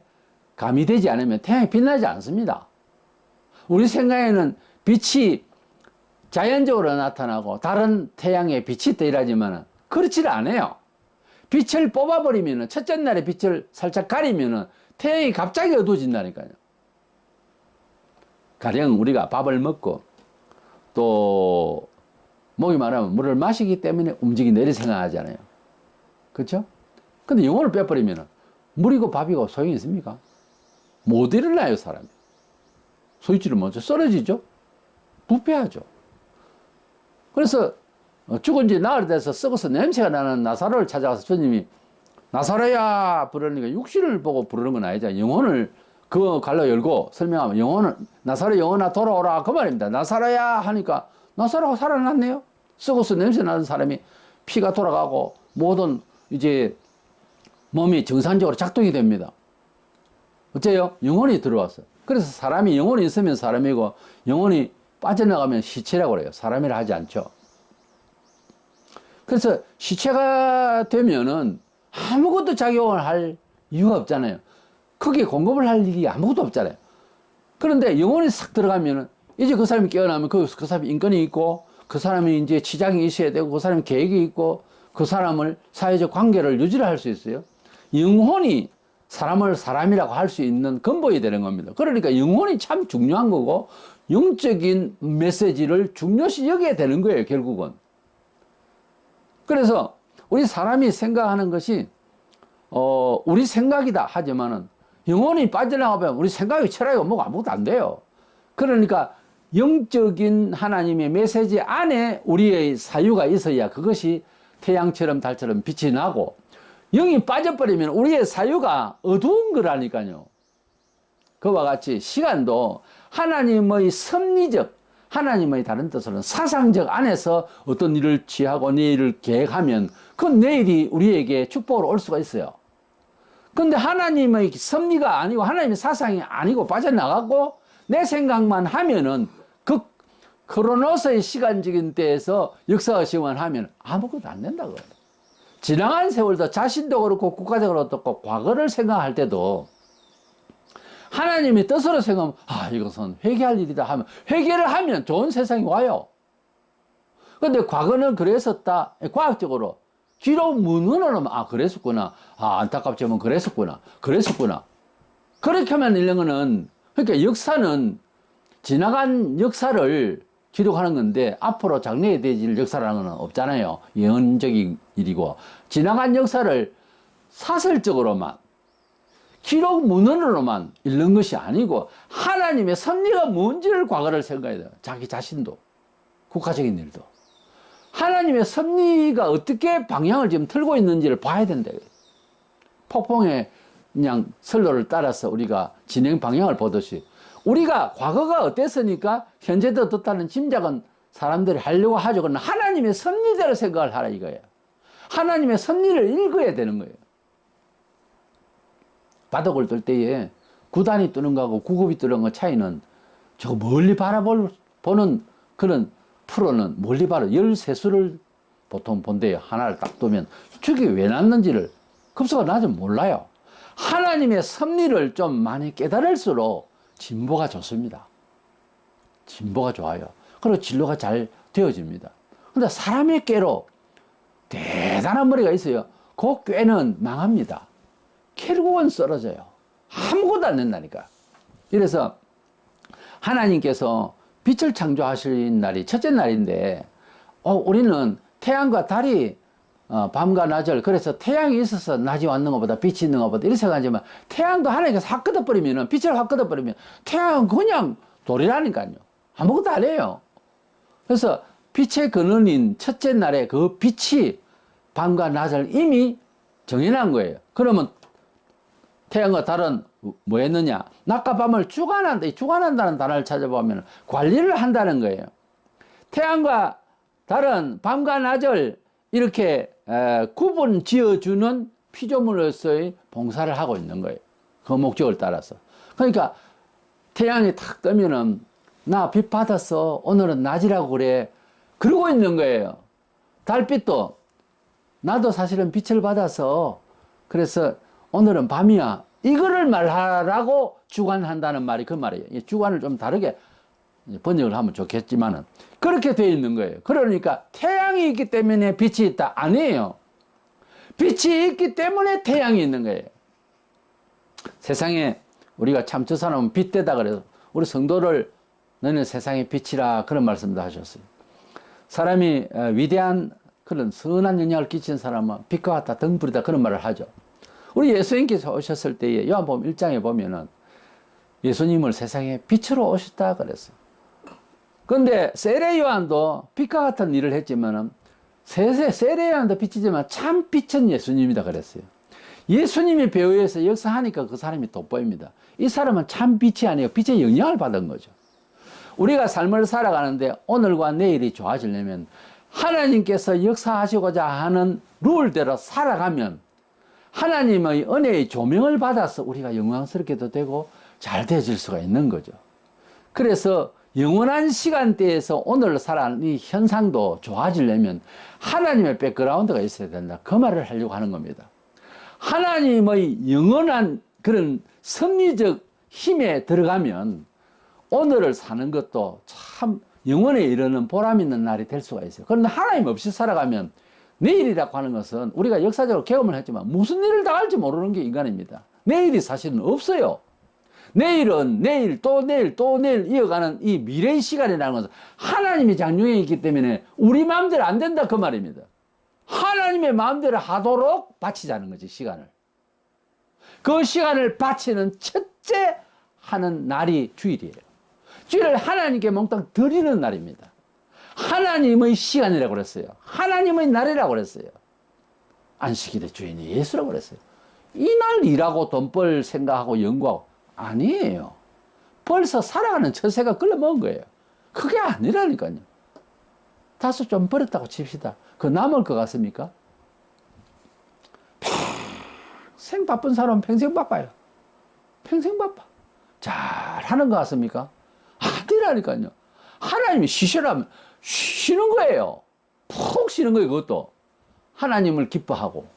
가미되지 않으면 태양이 빛나지 않습니다. 우리 생각에는 빛이 자연적으로 나타나고 다른 태양의 빛이 있다 이러지만 그렇지를 않아요. 빛을 뽑아버리면 첫째 날에 빛을 살짝 가리면 태양이 갑자기 어두워진다니까요. 가령 우리가 밥을 먹고 또 목이 마르면 물을 마시기 때문에 움직인다 이렇게 생각하잖아요. 그렇죠? 근데 영혼을 빼버리면 물이고 밥이고 소용이 있습니까? 못 일어나요, 사람이. 소위치를 먼저 쓰러지죠? 부패하죠. 그래서 죽은 지 나흘 돼서 썩어서 냄새가 나는 나사로를 찾아가서 주님이 나사로야 부르니까 육신을 보고 부르는 건 아니죠. 영혼을 그 갈로 열고 설명하면 영혼을 나사로 영혼아 돌아오라 그 말입니다. 나사로야 하니까 나사로가 살아났네요. 썩어서 냄새 나는 사람이 피가 돌아가고 모든 이제 몸이 정상적으로 작동이 됩니다. 어째요? 영혼이 들어왔어요. 그래서 사람이 영혼이 있으면 사람이고 영혼이 빠져나가면 시체라고 그래요. 사람이라 하지 않죠. 그래서 시체가 되면은 아무것도 작용을 할 이유가 없잖아요. 크게 공급을 할 일이 아무것도 없잖아요. 그런데 영혼이 싹 들어가면은 이제 그 사람이 깨어나면 그 사람이 인권이 있고 그 사람이 이제 치장이 있어야 되고 그 사람이 계획이 있고 그 사람을 사회적 관계를 유지를 할 수 있어요. 영혼이 사람을 사람이라고 할 수 있는 근본이 되는 겁니다. 그러니까 영혼이 참 중요한 거고 영적인 메시지를 중요시 여겨야 되는 거예요, 결국은. 그래서 우리 사람이 생각하는 것이 우리 생각이다 하지만은 영혼이 빠져나가면 우리 생각이 철학이 뭐가 아무것도 안 돼요. 그러니까 영적인 하나님의 메시지 안에 우리의 사유가 있어야 그것이 태양처럼 달처럼 빛이 나고 영이 빠져버리면 우리의 사유가 어두운 거라니까요. 그와 같이 시간도 하나님의 섭리적, 하나님의 다른 뜻으로는 사상적 안에서 어떤 일을 취하고 내일을 계획하면 그 내일이 우리에게 축복으로 올 수가 있어요. 그런데 하나님의 섭리가 아니고 하나님의 사상이 아니고 빠져나가고 내 생각만 하면은 그 크로노스의 시간적인 때에서 역사의식만 하면 아무것도 안 된다고. 지나간 세월도 자신도 그렇고 국가적으로 그렇고 과거를 생각할 때도 하나님의 뜻으로 생각하면 이것은 회개할 일이다 하면 회개를 하면 좋은 세상이 와요. 그런데 과거는 그랬었다. 과학적으로 뒤로 문으로는 그랬었구나. 안타깝지만 그랬었구나. 그렇게 하면 이런 거는, 그러니까 역사는 지나간 역사를 기록하는 건데, 앞으로 장래에 대해질 역사라는 건 없잖아요. 예언적인 일이고. 지나간 역사를 사설적으로만, 기록 문헌으로만 읽는 것이 아니고, 하나님의 섭리가 뭔지를 과거를 생각해야 돼요. 자기 자신도, 국가적인 일도. 하나님의 섭리가 어떻게 방향을 지금 틀고 있는지를 봐야 된다. 폭풍의 그냥 선로를 따라서 우리가 진행 방향을 보듯이, 우리가 과거가 어땠으니까 현재도 어떻다는 짐작은 사람들이 하려고 하죠. 그러나 하나님의 섭리대로 생각을 하라 이거예요. 하나님의 섭리를 읽어야 되는 거예요. 바둑을 뜰 때에 9단이 뜨는 거하고 9급이 뜨는 거 차이는, 저 멀리 바라보는 그런 프로는 멀리 바라 13수를 보통 본대요. 하나를 딱 두면 저게 왜 났는지를 급수가 낮으면 몰라요. 하나님의 섭리를 좀 많이 깨달을수록 진보가 좋습니다. 진보가 좋아요. 그리고 진로가 잘 되어집니다. 근데 사람의 꾀로 대단한 머리가 있어요. 그 꾀는 망합니다. 결국은 쓰러져요. 아무것도 안 된다니까. 그래서 하나님께서 빛을 창조하신 날이 첫째 날인데, 우리는 태양과 달이 밤과 낮을, 그래서 태양이 있어서 낮이 왔는 것보다 빛이 있는 것보다 이렇게 생각하지만, 태양도 하나님께서 확 끄덕버리면, 빛을 확 끄덕버리면 태양은 그냥 돌이라니까요. 아무것도 안 해요. 그래서 빛의 근원인 첫째 날에 그 빛이 밤과 낮을 이미 정해놓은 거예요. 그러면 태양과 달은 뭐 했느냐? 낮과 밤을 주관한다. 이 주관한다는 단어를 찾아보면 관리를 한다는 거예요. 태양과 달은 밤과 낮을 이렇게 구분 지어주는 피조물로서의 봉사를 하고 있는 거예요. 그 목적을 따라서. 그러니까 태양이 탁 뜨면은 나 빛 받았어. 오늘은 낮이라고 그래. 그러고 있는 거예요. 달빛도 나도 사실은 빛을 받아서 그래서 오늘은 밤이야. 이거를 말하라고 주관한다는 말이 그 말이에요. 주관을 좀 다르게 번역을 하면 좋겠지만은 그렇게 되어 있는 거예요. 그러니까 태양이 있기 때문에 빛이 있다. 아니에요. 빛이 있기 때문에 태양이 있는 거예요. 세상에 우리가 참 저 사람은 빛되다 그래서 우리 성도를 너는 세상의 빛이라 그런 말씀도 하셨어요. 사람이 위대한 그런 선한 영향을 끼친 사람은 빛과 같다 등불이다 그런 말을 하죠. 우리 예수님께서 오셨을 때에 요한복음 1장에 보면은 예수님을 세상에 빛으로 오셨다 그랬어요. 그런데 세례 요한도 빛과 같은 일을 했지만은 세례 요한도 빛이지만 참 빛은 예수님이다 그랬어요. 예수님의 배후에서 역사하니까 그 사람이 돋보입니다. 이 사람은 참 빛이 아니고 빛의 영향을 받은 거죠. 우리가 삶을 살아가는데 오늘과 내일이 좋아지려면 하나님께서 역사하시고자 하는 룰대로 살아가면 하나님의 은혜의 조명을 받아서 우리가 영광스럽게도 되고 잘 되어질 수가 있는 거죠. 그래서 영원한 시간대에서 오늘 살아가는 이 현상도 좋아지려면 하나님의 백그라운드가 있어야 된다. 그 말을 하려고 하는 겁니다. 하나님의 영원한 그런 섭리적 힘에 들어가면 오늘을 사는 것도 참 영원에 이르는 보람 있는 날이 될 수가 있어요. 그런데 하나님 없이 살아가면 내일이라고 하는 것은 우리가 역사적으로 경험을 했지만 무슨 일을 당할지 모르는 게 인간입니다. 내일이 사실은 없어요. 내일은 내일 또 내일 또 내일 이어가는 이 미래의 시간이라는 것은 하나님의 장중에 있기 때문에 우리 마음대로 안 된다 그 말입니다. 하나님의 마음대로 하도록 바치자는 거지 시간을. 그 시간을 바치는 첫째 하는 날이 주일이에요. 주일을 하나님께 몽땅 드리는 날입니다. 하나님의 시간이라고 그랬어요. 하나님의 날이라고 그랬어요. 안식일의 주인이 예수라고 그랬어요. 이 날 일하고 돈 벌 생각하고 연구하고 아니에요. 벌써 살아가는 처세가 끌려먹은 거예요. 그게 아니라니까요. 다소 좀 버렸다고 칩시다. 그 남을 것 같습니까? 평생 바쁜 사람은 평생 바빠요. 평생 바빠. 잘하는 것 같습니까? 아니라니까요. 하나님이 쉬시라면 쉬는 거예요. 푹 쉬는 거예요. 그것도 하나님을 기뻐하고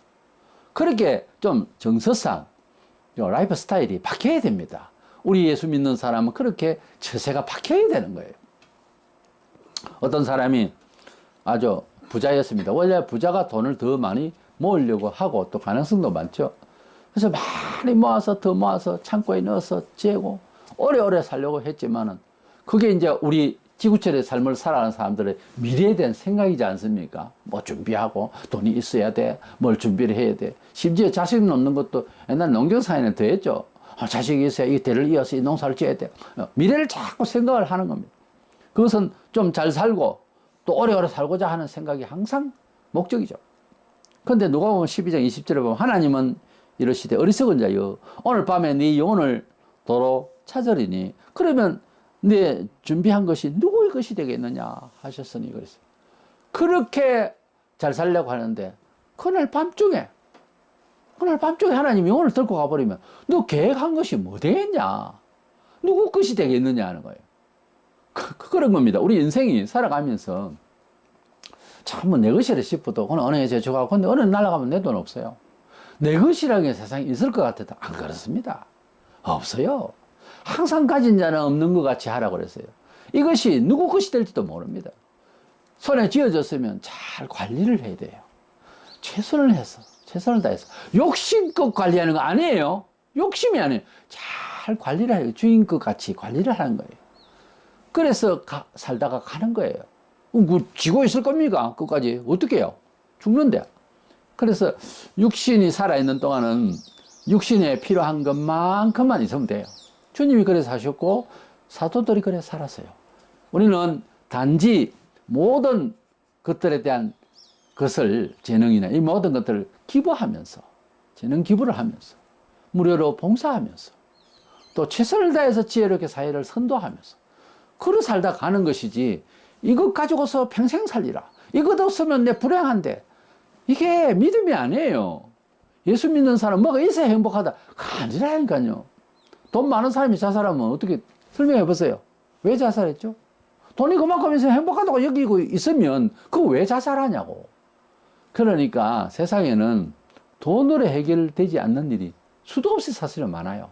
그렇게 좀 정서상 라이프 스타일이 바뀌어야 됩니다. 우리 예수 믿는 사람은 그렇게 처세가 바뀌어야 되는 거예요. 어떤 사람이 아주 부자였습니다. 원래 부자가 돈을 더 많이 모으려고 하고 또 가능성도 많죠. 그래서 많이 모아서 더 모아서 창고에 넣어서 재고 오래오래 살려고 했지만은 그게 이제 우리 지구촌의 삶을 살아가는 사람들의 미래에 대한 생각이지 않습니까? 뭐 준비하고 돈이 있어야 돼. 뭘 준비를 해야 돼. 심지어 자식 놓는 것도 옛날 농경사회는 더 했죠. 자식이 있어야 이 대를 이어서 이 농사를 지어야 돼. 미래를 자꾸 생각을 하는 겁니다. 그것은 좀 잘 살고 또 오래오래 살고자 하는 생각이 항상 목적이죠. 그런데 누가 보면 12장 20절에 보면 하나님은 이러시되 어리석은 자여 오늘 밤에 네 영혼을 도로 찾으리니 그러면 네 준비한 것이 누구의 것이 되겠느냐 하셨으니 그랬어요. 그렇게 잘 살려고 하는데 그날 밤중에 하나님이 영혼을 들고 가버리면 너 계획한 것이 뭐 되겠냐? 누구 것이 되겠느냐 하는 거예요. 그런 겁니다. 우리 인생이 살아가면서 참 내 것이라 싶어도 그건 어느 해 제주가고 근데 어느 날아가면 내 돈 없어요. 내 것이라는 게 세상에 있을 것 같아도 안 그렇습니다. 없어요. 항상 가진 자는 없는 것 같이 하라고 그랬어요. 이것이 누구 것이 될지도 모릅니다. 손에 쥐어졌으면 잘 관리를 해야 돼요. 최선을 다해서. 욕심껏 관리하는 거 아니에요. 욕심이 아니에요. 잘 관리를 해요. 주인것 같이 관리를 하는 거예요. 그래서 살다가 가는 거예요. 쥐고 있을 겁니까? 끝까지. 어떻게 해요? 죽는데. 그래서 육신이 살아있는 동안은 육신에 필요한 것만큼만 있으면 돼요. 주님이 그래서 하셨고 사도들이 그래 살았어요. 우리는 단지 모든 것들에 대한 것을 재능이나 이 모든 것들을 기부하면서 재능 기부를 하면서 무료로 봉사하면서 또 최선을 다해서 지혜롭게 사회를 선도하면서 그러 살다 가는 것이지 이것 가지고서 평생 살리라. 이것 없으면 내 불행한데 이게 믿음이 아니에요. 예수 믿는 사람 뭐가 있어야 행복하다. 아니라니까요. 돈 많은 사람이 자살하면 어떻게 설명해 보세요. 왜 자살했죠? 돈이 그만큼 있으면 행복하다고 여기고 있으면 그거 왜 자살하냐고. 그러니까 세상에는 돈으로 해결되지 않는 일이 수도 없이 사실은 많아요.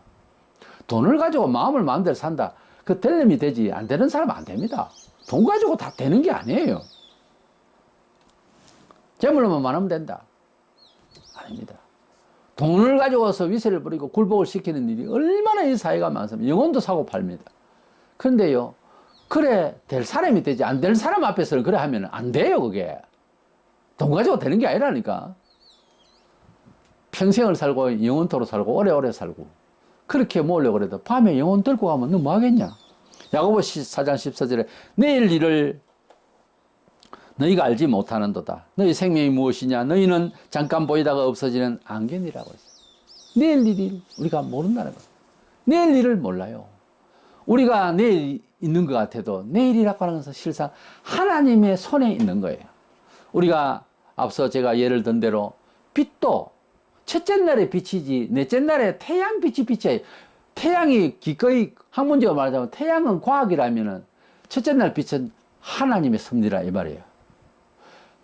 돈을 가지고 마음을 마음대로 산다. 그 되려면 되지 안 되는 사람은 안 됩니다. 돈 가지고 다 되는 게 아니에요. 재물로만 많으면 된다. 아닙니다. 돈을 가지고서 위세를 부리고 굴복을 시키는 일이 얼마나 이 사회가 많습니다. 영혼도 사고 팔니다. 그런데요, 그래 될 사람이 되지 안 될 사람 앞에서는 그래 하면 안 돼요. 그게 돈 가지고 되는 게 아니라니까. 평생을 살고 영원토록 살고 오래오래 살고 그렇게 모으려고 해도 밤에 영혼 들고 가면 너 뭐 하겠냐. 야고보서 4장 14절에 내일 일을 너희가 알지 못하는도다. 너희 생명이 무엇이냐? 너희는 잠깐 보이다가 없어지는 안개니라고 했어요. 내일 일이 우리가 모른다는 거예요. 내일 일을 몰라요. 우리가 내일 있는 것 같아도 내일이라고 하는 것은 실상 하나님의 손에 있는 거예요. 우리가 앞서 제가 예를 든 대로 빛도 첫째 날에 비치지 넷째 날에 태양 빛이 비쳐요. 태양이 기꺼이 학문적으로 말하자면 태양은 과학이라면은 첫째 날 빛은 하나님의 섭리라 이 말이에요.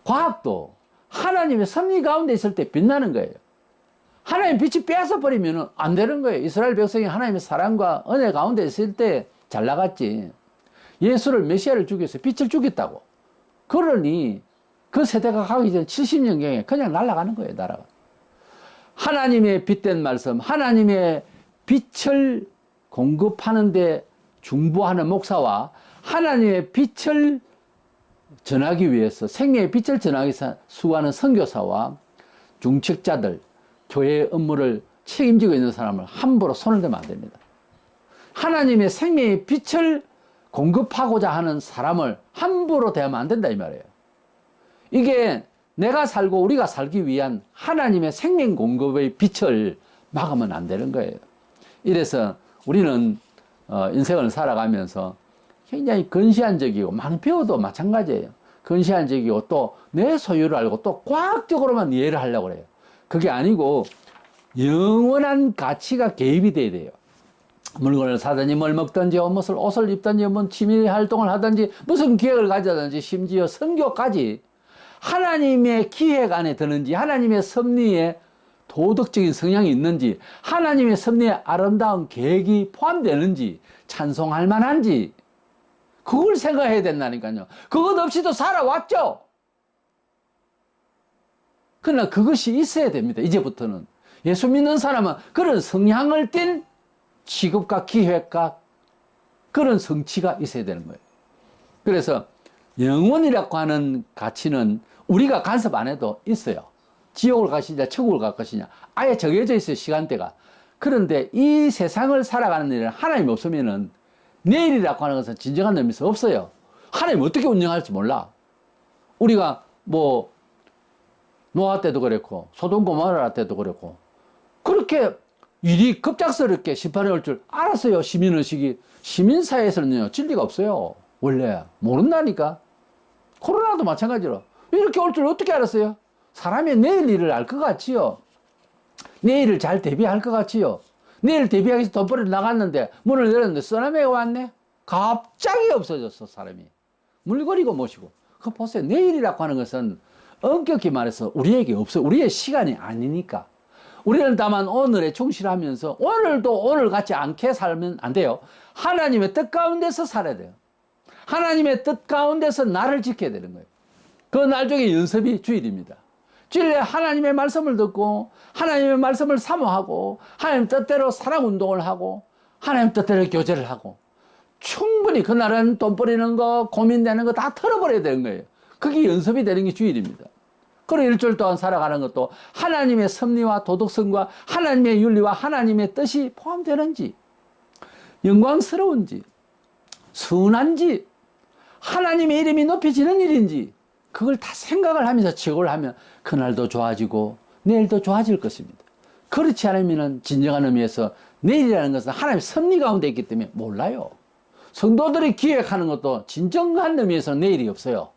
과학도 하나님의 섭리 가운데 있을 때 빛나는 거예요. 하나님 빛이 뺏어버리면 안 되는 거예요. 이스라엘 백성이 하나님의 사랑과 은혜 가운데 있을 때 잘 나갔지. 예수를 메시아를 죽여서 빛을 죽였다고. 그러니 그 세대가 가기 전 70년경에 그냥 날아가는 거예요. 나라가. 하나님의 빛된 말씀, 하나님의 빛을 공급하는 데 중보하는 목사와 하나님의 빛을 전하기 위해서 생명의 빛을 전하기 위해서 수고하는 선교사와 중직자들, 교회의 업무를 책임지고 있는 사람을 함부로 손을 대면 안 됩니다. 하나님의 생명의 빛을 공급하고자 하는 사람을 함부로 대하면 안 된다 이 말이에요. 이게 내가 살고 우리가 살기 위한 하나님의 생명 공급의 빛을 막으면 안 되는 거예요. 이래서 우리는 인생을 살아가면서 굉장히 근시안적이고 많이 배워도 마찬가지예요. 근시안적이고 또 내 소유를 알고 또 과학적으로만 이해를 하려고 그래요. 그게 아니고 영원한 가치가 개입이 돼야 돼요. 물건을 사든지 뭘 먹든지 옷을 입든지 뭐 취미 활동을 하든지 무슨 기획을 가져든지 심지어 선교까지 하나님의 기획 안에 드는지 하나님의 섭리에 도덕적인 성향이 있는지 하나님의 섭리에 아름다운 계획이 포함되는지 찬송할 만한지 그걸 생각해야 된다니까요. 그것 없이도 살아왔죠. 그러나 그것이 있어야 됩니다. 이제부터는. 예수 믿는 사람은 그런 성향을 띤 직업과 기획과 그런 성취가 있어야 되는 거예요. 그래서 영원이라고 하는 가치는 우리가 간섭 안 해도 있어요. 지옥을 가시냐 천국을 갈 것이냐 아예 정해져 있어요, 시간대가. 그런데 이 세상을 살아가는 일은 하나님 없으면은 내일이라고 하는 것은 진정한 의미가 없어요. 하나님 어떻게 운영할지 몰라. 우리가 뭐 노아 때도 그랬고 소돔 고모라 때도 그랬고 그렇게 일이 급작스럽게 심판이 올 줄 알았어요. 시민의식이. 시민사회에서는요 진리가 없어요. 원래 모른다니까. 코로나도 마찬가지로 이렇게 올 줄 어떻게 알았어요? 사람이 내일 일을 알 것 같지요. 내일을 잘 대비할 것 같지요. 내일 대비하기 위해서 돈벌이를 나갔는데 문을 열었는데 쓰나미가 왔네. 갑자기 없어졌어, 사람이. 물거리고 모시고. 그거 보세요. 내일이라고 하는 것은 엄격히 말해서 우리에게 없어요. 우리의 시간이 아니니까. 우리는 다만 오늘에 충실하면서 오늘도 오늘 같지 않게 살면 안 돼요. 하나님의 뜻 가운데서 살아야 돼요. 하나님의 뜻 가운데서 나를 지켜야 되는 거예요. 그 날 중에 연습이 주일입니다. 주일에 하나님의 말씀을 듣고 하나님의 말씀을 사모하고 하나님 뜻대로 사랑 운동을 하고 하나님 뜻대로 교제를 하고 충분히 그날은 돈 버리는 거 고민되는 거 다 털어버려야 되는 거예요. 그게 연습이 되는 게 주일입니다. 그리고 일주일 동안 살아가는 것도 하나님의 섭리와 도덕성과 하나님의 윤리와 하나님의 뜻이 포함되는지 영광스러운지 순한지 하나님의 이름이 높여지는 일인지 그걸 다 생각을 하면서 지옥을 하면 그날도 좋아지고 내일도 좋아질 것입니다. 그렇지 않으면 진정한 의미에서 내일이라는 것은 하나님의 섭리 가운데 있기 때문에 몰라요. 성도들이 기획하는 것도 진정한 의미에서 내일이 없어요.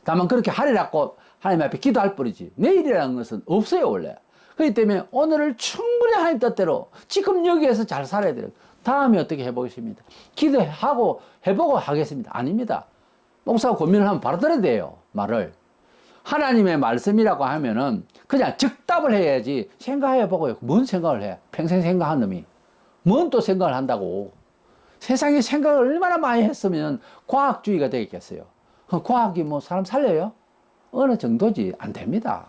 다만 그렇게 하리라고 하나님 앞에 기도할 뿐이지 내일이라는 것은 없어요, 원래. 그렇기 때문에 오늘을 충분히 하나님 뜻대로 지금 여기에서 잘 살아야 돼요. 다음에 어떻게 해보겠습니다. 기도하고 해보고 하겠습니다. 아닙니다. 목사가 고민을 하면 바로 들어야 돼요, 말을. 하나님의 말씀이라고 하면은 그냥 즉답을 해야지 생각해보고요. 뭔 생각을 해? 평생 생각한 놈이. 뭔 또 생각을 한다고. 세상에 생각을 얼마나 많이 했으면 과학주의가 되겠어요. 과학이 뭐 사람 살려요? 어느 정도지 안 됩니다.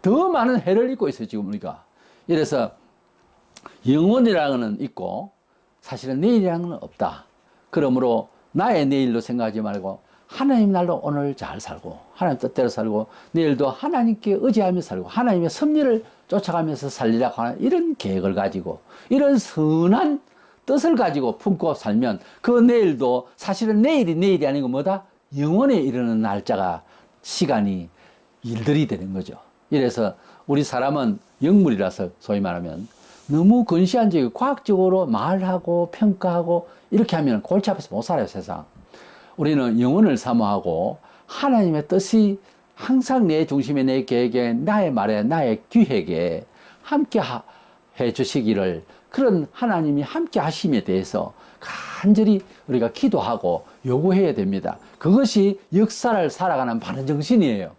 더 많은 해를 입고 있어요, 지금 우리가. 이래서 영원이라는 건 있고 사실은 내일이라는 건 없다. 그러므로 나의 내일로 생각하지 말고 하나님 날로 오늘 잘 살고 하나님 뜻대로 살고 내일도 하나님께 의지하며 살고 하나님의 섭리를 쫓아가면서 살리라고 하는 이런 계획을 가지고 이런 선한 뜻을 가지고 품고 살면 그 내일도 사실은 내일이 아니고 뭐다? 영원에 이르는 날짜가 시간이 일들이 되는 거죠. 이래서 우리 사람은 영물이라서 소위 말하면 너무 근시안적이고 과학적으로 말하고 평가하고 이렇게 하면 골치 아파서 못 살아요, 세상. 우리는 영혼을 사모하고 하나님의 뜻이 항상 내 중심에 내 계획에 나의 말에 나의 기획에 함께 해 주시기를 그런 하나님이 함께 하심에 대해서 간절히 우리가 기도하고 요구해야 됩니다. 그것이 역사를 살아가는 바른 정신이에요.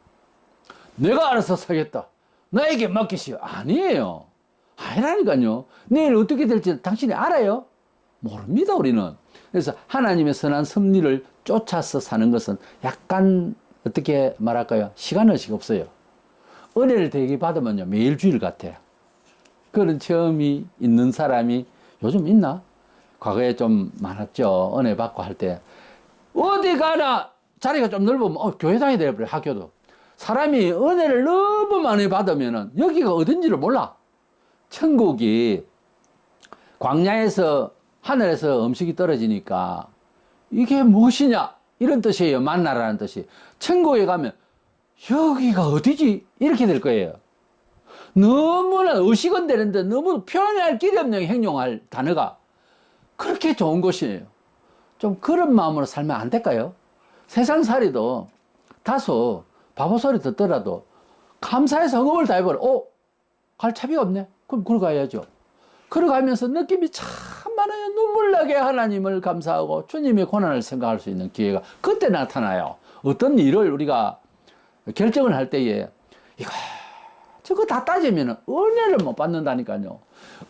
내가 알아서 서겠다. 나에게 맡기시오. 아니에요. 아니라니까요. 내일 어떻게 될지 당신이 알아요? 모릅니다, 우리는. 그래서 하나님의 선한 섭리를 쫓아서 사는 것은 약간 어떻게 말할까요? 시간의식 없어요. 은혜를 되게 받으면요, 매일 주일 같아요. 그런 체험이 있는 사람이 요즘 있나? 과거에 좀 많았죠. 은혜 받고 할 때. 어디 가나 자리가 좀 넓으면 교회당이 되어버려요, 학교도. 사람이 은혜를 너무 많이 받으면 여기가 어딘지를 몰라. 천국이 광야에서 하늘에서 음식이 떨어지니까 이게 무엇이냐 이런 뜻이에요. 만나라는 뜻이. 천국에 가면 여기가 어디지 이렇게 될 거예요. 너무나 의식은 되는데 너무 표현할 길이 없는 행용할 단어가 그렇게 좋은 곳이에요. 좀 그런 마음으로 살면 안 될까요? 세상살이도 다소 바보 소리 듣더라도 감사해서 흥얼을 다 해버려. 갈 차비가 없네. 그럼 걸어가야죠. 걸어가면서 느낌이 참 많아요. 눈물 나게 하나님을 감사하고 주님의 고난을 생각할 수 있는 기회가 그때 나타나요. 어떤 일을 우리가 결정을 할 때에 이거 저거 다 따지면 은혜를 못 받는다니까요.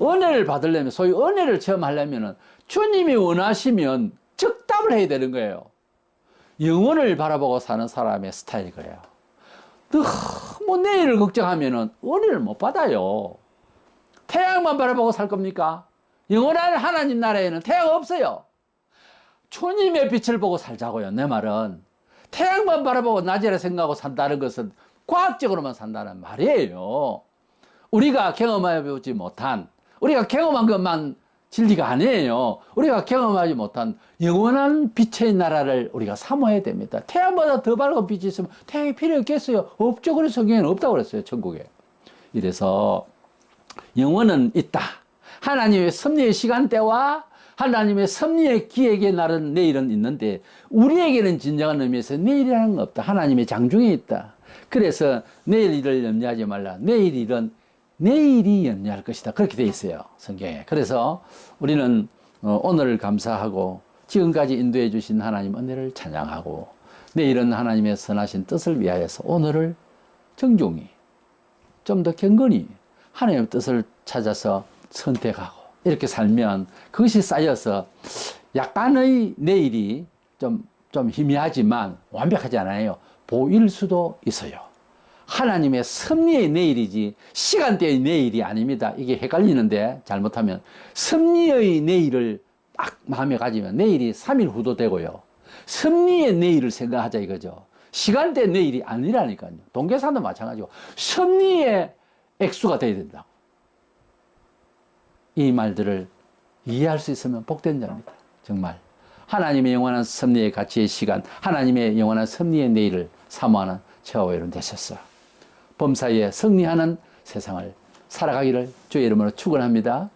은혜를 받으려면 소위 은혜를 체험하려면 주님이 원하시면 즉답을 해야 되는 거예요. 영혼을 바라보고 사는 사람의 스타일이 그래요. 너무 내일을 걱정하면 은혜를 못 받아요. 태양만 바라보고 살 겁니까? 영원한 하나님 나라에는 태양 없어요. 주님의 빛을 보고 살자고요. 내 말은 태양만 바라보고 낮이라 생각하고 산다는 것은 과학적으로만 산다는 말이에요. 우리가 경험해보지 못한, 우리가 경험한 것만 진리가 아니에요. 우리가 경험하지 못한 영원한 빛의 나라를 우리가 사모해야 됩니다. 태양보다 더 밝은 빛이 있으면 태양이 필요 없겠어요? 없죠. 그래서 성경에는 없다고 그랬어요. 천국에. 이래서 영원은 있다. 하나님의 섭리의 시간대와 하나님의 섭리의 기획의 날은 내일은 있는데 우리에게는 진정한 의미에서 내일이라는 건 없다. 하나님의 장중에 있다. 그래서 내일 일을 염려하지 말라. 내일 일은 내일이 염려할 것이다. 그렇게 되어 있어요. 성경에. 그래서 우리는 오늘을 감사하고 지금까지 인도해 주신 하나님 은혜를 찬양하고 내일은 하나님의 선하신 뜻을 위하여서 오늘을 정중히 좀 더 경건히 하나님의 뜻을 찾아서 선택하고 이렇게 살면 그것이 쌓여서 약간의 내일이 좀 희미하지만 완벽하지 않아요. 보일 수도 있어요. 하나님의 섭리의 내일이지 시간대의 내일이 아닙니다. 이게 헷갈리는데 잘못하면 섭리의 내일을 딱 마음에 가지면 내일이 3일 후도 되고요. 섭리의 내일을 생각하자 이거죠. 시간대 내일이 아니라니까요. 동계산도 마찬가지고 섭리의 액수가 돼야 된다. 이 말들을 이해할 수 있으면 복된 자입니다. 정말 하나님의 영원한 섭리의 가치의 시간, 하나님의 영원한 섭리의 내일을 사모하는 저와 여러분 되셨어요. 범사에 승리하는 세상을 살아가기를 주의 이름으로 축원합니다.